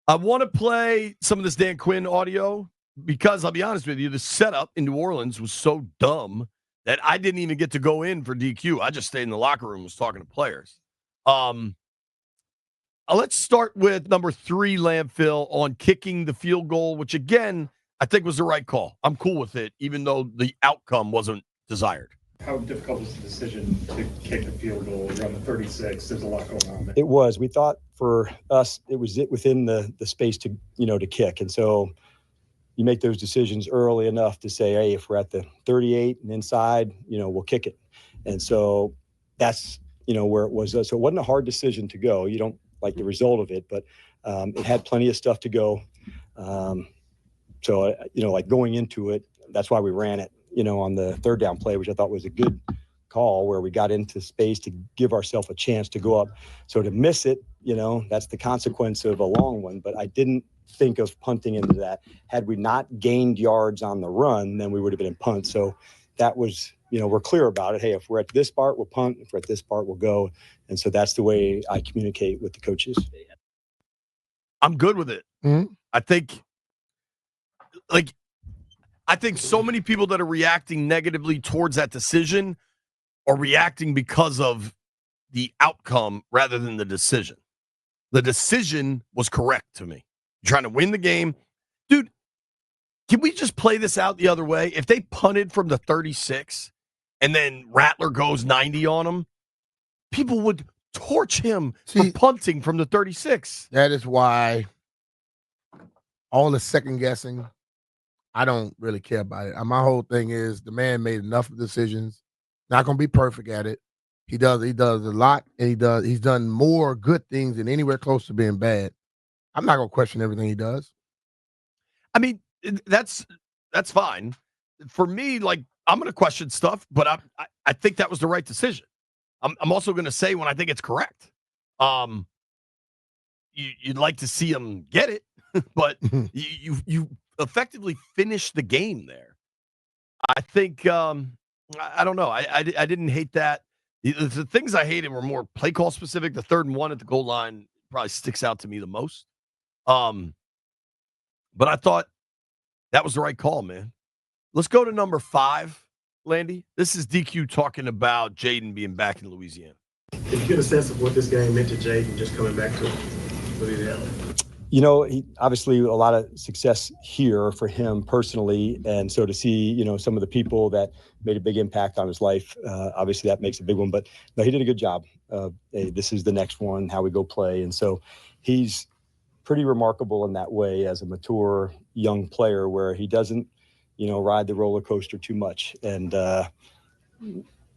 I want to play some of this Dan Quinn audio because I'll be honest with you, the setup in New Orleans was so dumb that I didn't even get to go in for DQ. I just stayed in the locker room, was talking to players. Let's start with number 3, Landfill, on kicking the field goal, which, again, I think was the right call. I'm cool with it, even though the outcome wasn't desired. How difficult was the decision to kick the field goal around the 36? There's a lot going on there. It was. We thought for us, it was within the space to kick. And so you make those decisions early enough to say, hey, if we're at the 38 and inside, we'll kick it. And so that's, where it was. So it wasn't a hard decision to go. You don't like the result of it, but it had plenty of stuff to go. So, like going into it, that's why we ran it, on the third down play, which I thought was a good call, where we got into space to give ourselves a chance to go up. So to miss it, that's the consequence of a long one. But I didn't think of punting into that. Had we not gained yards on the run, then we would have been in punt. So that was, we're clear about it. Hey, if we're at this part, we'll punt. If we're at this part, we'll go. And so that's the way I communicate with the coaches. I'm good with it. Mm-hmm. I think so many people that are reacting negatively towards that decision are reacting because of the outcome rather than the decision. The decision was correct to me. You're trying to win the game. Dude, can we just play this out the other way? If they punted from the 36 and then Rattler goes 90 on them, people would torch him for punting from the 36. That is why all the second guessing, I don't really care about it. My whole thing is the man made enough decisions. Not going to be perfect at it. He does a lot, and he's done more good things than anywhere close to being bad. I'm not going to question everything he does. I mean, that's fine. For me, I'm going to question stuff, but I think that was the right decision. I'm also going to say when I think it's correct. You'd like to see him get it, but you effectively finished the game there. I think I don't know. I didn't hate that. The things I hated were more play call specific. The 3rd and 1 at the goal line probably sticks out to me the most. But I thought that was the right call, man. Let's go to number 5, Landy. This is DQ talking about Jaden being back in Louisiana. Did you get a sense of what this game meant to Jaden just coming back to Louisiana? He obviously a lot of success here for him personally. And so to see, some of the people that made a big impact on his life, obviously that makes a big one. But no, he did a good job. Hey, this is the next one, how we go play. And so he's pretty remarkable in that way as a mature young player where he doesn't, ride the roller coaster too much. And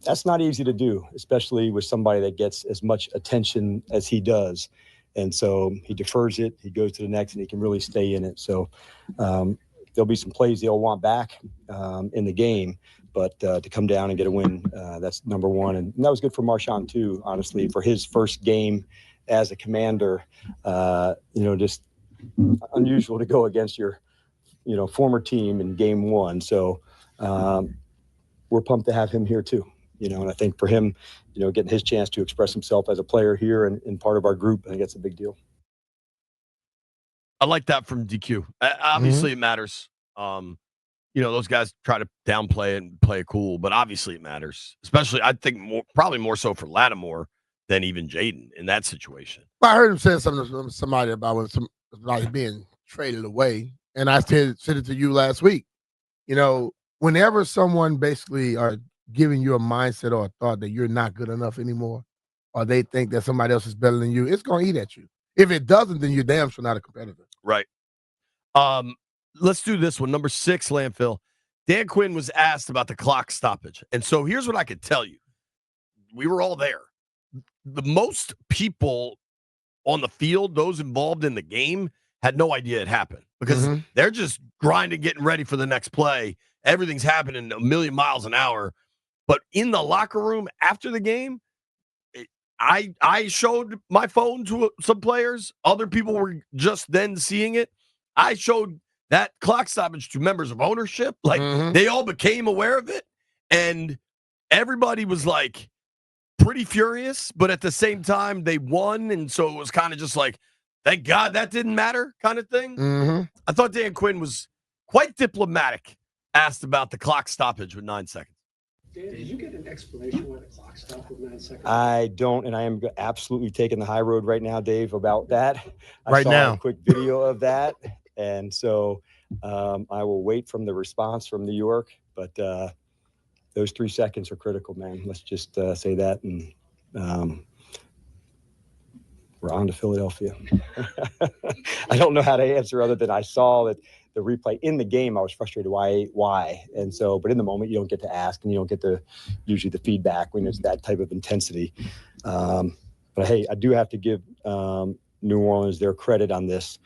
that's not easy to do, especially with somebody that gets as much attention as he does. And so he defers it, he goes to the next, and he can really stay in it. So there'll be some plays they'll want back in the game, but to come down and get a win, that's number one. And that was good for Marshawn, too, honestly, for his first game as a commander. Just unusual to go against your, former team in game one. So we're pumped to have him here, too. And I think for him, getting his chance to express himself as a player here and part of our group, I think that's a big deal. I like that from DQ. Obviously, it matters. Those guys try to downplay it and play it cool, but obviously it matters. Especially, I think probably more so for Lattimore than even Jaden in that situation. Well, I heard him say something to somebody about somebody being traded away, and I said it to you last week. Whenever someone basically are giving you a mindset or a thought that you're not good enough anymore, or they think that somebody else is better than you, it's going to eat at you. If it doesn't, then you're damn sure not a competitor. Right. Let's do this one. Number 6, Landfill. Dan Quinn was asked about the clock stoppage. And so here's what I could tell you. We were all there. The most people on the field, those involved in the game, had no idea it happened because they're just grinding, getting ready for the next play. Everything's happening a million miles an hour. But in the locker room after the game, I showed my phone to some players. Other people were just then seeing it. I showed that clock stoppage to members of ownership. They all became aware of it. And everybody was pretty furious. But at the same time, they won. And so it was kind of just thank God that didn't matter kind of thing. Mm-hmm. I thought Dan Quinn was quite diplomatic, asked about the clock stoppage with 9 seconds. Dan, did you get an explanation why the clock stopped with 9 seconds? I don't, and I am absolutely taking the high road right now, Dave, about that. I saw now. a quick video of that, and so I will wait from the response from New York, but those 3 seconds are critical, man. Let's just say that, and we're on to Philadelphia. I don't know how to answer other than I saw that the replay in the game. I was frustrated why, and so, but in the moment you don't get to ask, and you don't get to usually the feedback when it's that type of intensity. But hey, I do have to give New Orleans their credit on this.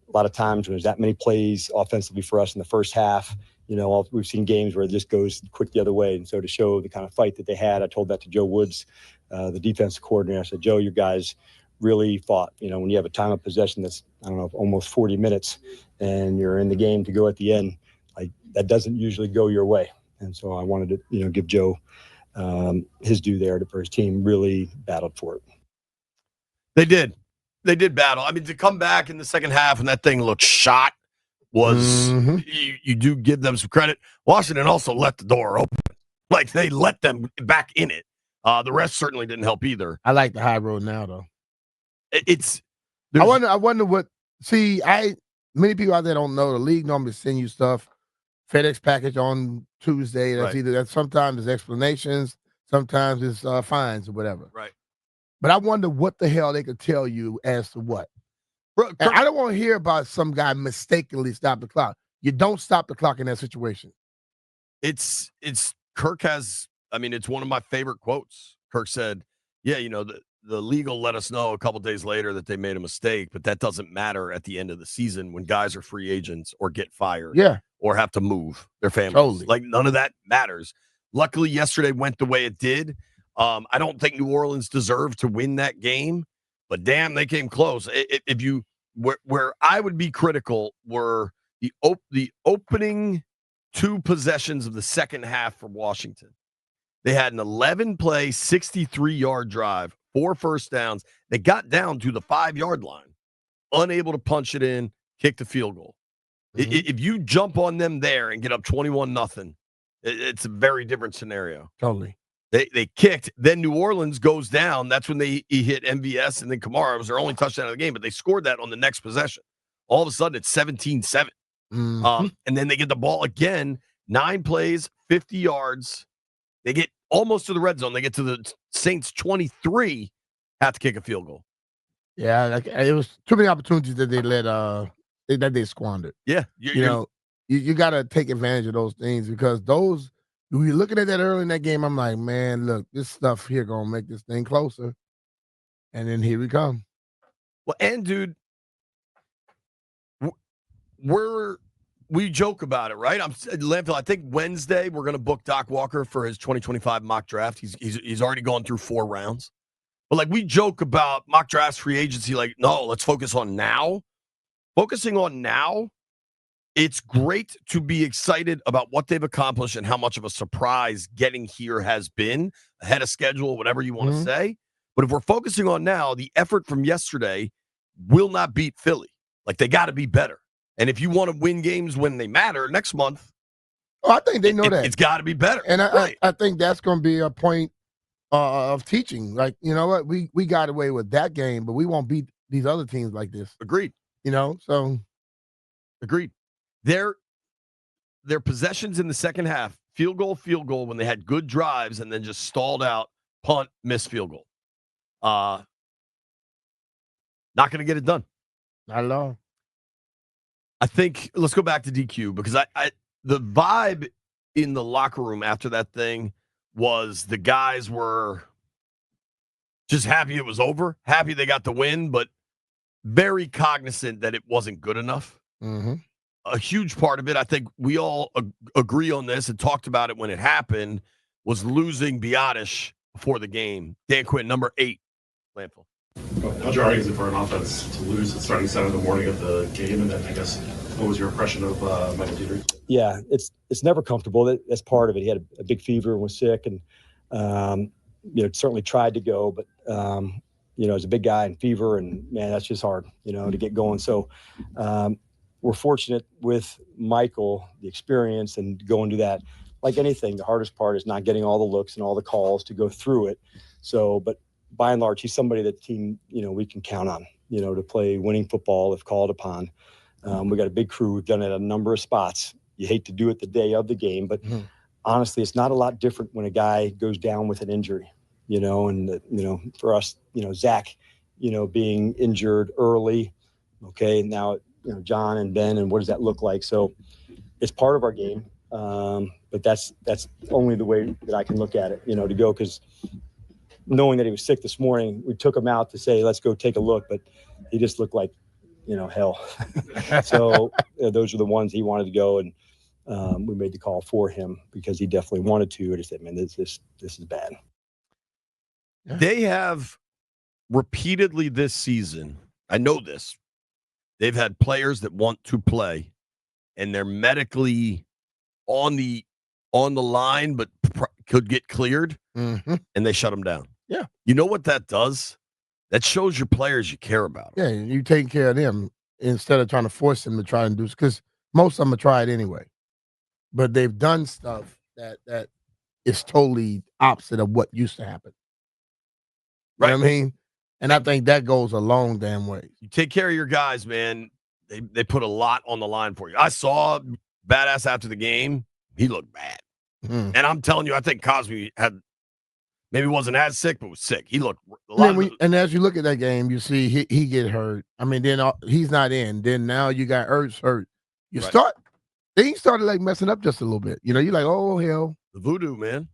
A lot of times when there's that many plays offensively for us in the first half, we've seen games where it just goes quick the other way. And so to show the kind of fight that they had, I told that to Joe Woods, the defensive coordinator. I said, Joe, you guys really fought. When you have a time of possession that's, I don't know, almost 40 minutes and you're in the game to go at the end, like that doesn't usually go your way. And so I wanted to, give Joe his due there for his team really battled for it. They did battle. I mean, to come back in the second half and that thing looked shot was, you do give them some credit. Washington also let the door open. Like they let them back in it. The rest certainly didn't help either. I like the high road now, though. I wonder what. See, many people out there don't know the league normally send you stuff, FedEx package on Tuesday. That's right. That's sometimes it's explanations, sometimes it's fines or whatever. Right. But I wonder what the hell they could tell you as to what. Bro, And I don't want to hear about some guy mistakenly stop the clock. You don't stop the clock in that situation. It's Kirk has. I mean, it's one of my favorite quotes. Kirk said, "Yeah, the league will let us know a couple days later that they made a mistake, but that doesn't matter at the end of the season when guys are free agents or get fired, or have to move their families. Totally. Like none of that matters. Luckily, yesterday went the way it did. I don't think New Orleans deserved to win that game, but damn, they came close. If you where I would be critical were the opening 2 possessions of the second half for Washington. They had an 11-play, 63-yard drive, 4 first downs. They got down to the 5-yard line, unable to punch it in, kick the field goal. If you jump on them there and get up 21-0, it's a very different scenario. Totally. They kicked. Then New Orleans goes down. That's when he hit MVS, and then Kamara. It was their only touchdown of the game, but they scored that on the next possession. All of a sudden, it's 17-7. And then they get the ball again, 9 plays, 50 yards. They get almost to the red zone. They get to the Saints 23, have to kick a field goal. Yeah, it was too many opportunities that they let that they squandered. Yeah, you got to take advantage of those things because those. When you're looking at that early in that game, I'm like, man, look, this stuff here gonna make this thing closer. And then here we come. Well, and dude, we joke about it, right? Landfill. I think Wednesday we're gonna book Doc Walker for his 2025 mock draft. He's already gone through 4 rounds. But like we joke about mock drafts, free agency, like, no, let's focus on now. Focusing on now, it's great to be excited about what they've accomplished and how much of a surprise getting here has been, ahead of schedule, whatever you want to say. But if we're focusing on now, the effort from yesterday will not beat Philly. Like, they got to be better. And if you want to win games when they matter next month, I think they know that. It's got to be better. And I think that's going to be a point of teaching. Like, you know what? We got away with that game, but we won't beat these other teams like this. Agreed. So. Agreed. Their possessions in the second half, field goal when they had good drives and then just stalled out, punt, missed field goal. Not going to get it done. Not at all. I think let's go back to DQ because the vibe in the locker room after that thing was the guys were just happy it was over, happy they got the win, but very cognizant that it wasn't good enough. Mm-hmm. A huge part of it, I think we all agree on this and talked about it when it happened, was losing Biotish before the game. Dan Quinn, number 8, Landfill. How jarring is it for an offense to lose at starting 7 in the morning of the game? And then I guess, what was your impression of Michael Dietrich? Yeah, it's never comfortable. That's part of it. He had a big fever and was sick, and certainly tried to go, but as a big guy and fever, and man, that's just hard, to get going. So we're fortunate with Michael, the experience, and going to that. Like anything, the hardest part is not getting all the looks and all the calls to go through it. So, but by and large, he's somebody that the team, we can count on, to play winning football if called upon. We got a big crew. We've done it at a number of spots. You hate to do it the day of the game, but honestly, it's not a lot different when a guy goes down with an injury, and, for us, Zach, being injured early. Okay. Now, John and Ben, and what does that look like? So it's part of our game. But that's only the way that I can look at it, to go, because knowing that he was sick this morning, we took him out to say, let's go take a look, but he just looked like, hell. So those are the ones he wanted to go, and we made the call for him because he definitely wanted to. I just said, man, this is bad. They have repeatedly this season, I know this, they've had players that want to play, and they're medically on the line, but could get cleared, and they shut them down. Yeah. You know what that does? That shows your players you care about them. Yeah, you take care of them instead of trying to force them to try and do, because most of them will try it anyway. But they've done stuff that is totally opposite of what used to happen. Right. You know what I mean? And I think that goes a long damn way. You take care of your guys, man. They put a lot on the line for you. I saw Badass after the game. He looked bad. And I'm telling you, I think Cosby maybe wasn't as sick, but was sick. He looked a lot. And as you look at that game, you see he get hurt. I mean, then he's not in. Then now you got Ertz hurt. Then he started like messing up just a little bit. You're like, oh hell. The voodoo, man.